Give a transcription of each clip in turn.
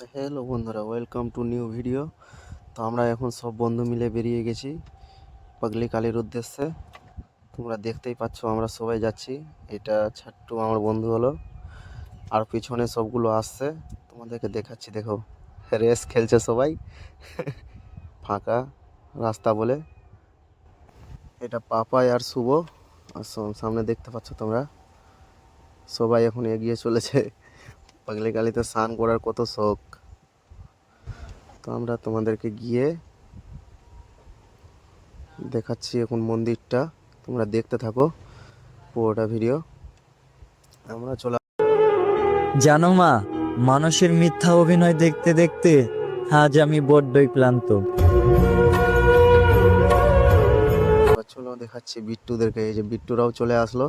তো হ্যালো বন্ধুরা, welcome to new video. তো আমরা এখন সব বন্ধু মিলে বেরিয়ে গেছি পাগলি কালীর উদ্দেশ্যে। তোমরা দেখতেই পাচ্ছ আমরা সবাই যাচ্ছি। এটা ছাট্টু আমার বন্ধু হলো, আর পিছনে সবগুলো আসছে। তোমাদেরকে দেখাচ্ছি, দেখো রেস খেলছে সবাই ফাঁকা রাস্তা বলে। এটা পাপাই আর শুভ, আর সামনে দেখতে পাচ্ছ তোমরা সবাই এখন এগিয়ে চলেছে। পাগলি কালীতে স্নান করার কত শখ। তো আমরা তোমাদেরকে গিয়ে দেখাচ্ছি এখন মন্দিরটা, তোমরা দেখতে থাকো পুরোটা ভিডিও। আমরা চলে জানো মা, মানুষের মিথ্যা অভিনয় দেখতে দেখতে আজ আমি বড্ডই ক্লান্ত। চলো দেখাচ্ছি বিট্টুদেরকে। এই যে বিট্টুরাও চলে আসলো।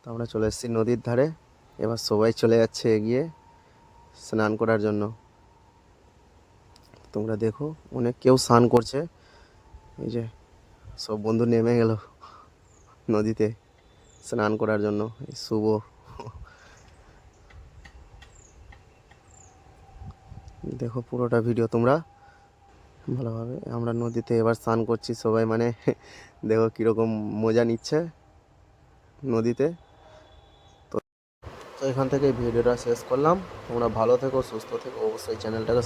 তো আমরা চলে এসেছি নদীর ধারে। এবার সবাই চলে যাচ্ছে এগিয়ে স্নান করার জন্য। তোমরা দেখো অনেক কেউ স্নান করছে। এই যে সব বন্ধু নেমে গেল নদীতে স্নান করার জন্য। এই শুভ, দেখো পুরোটা ভিডিও তোমরা ভালোভাবে। আমরা নদীতে এবার স্নান করছি সবাই, মানে দেখো কীরকম মজা নিচ্ছে নদীতে। তো এখান থেকে ভিডিওটা শেষ করলাম। তোমরা ভালো থেকো, সুস্থ থেকো, অবশ্যই চ্যানেলটাকে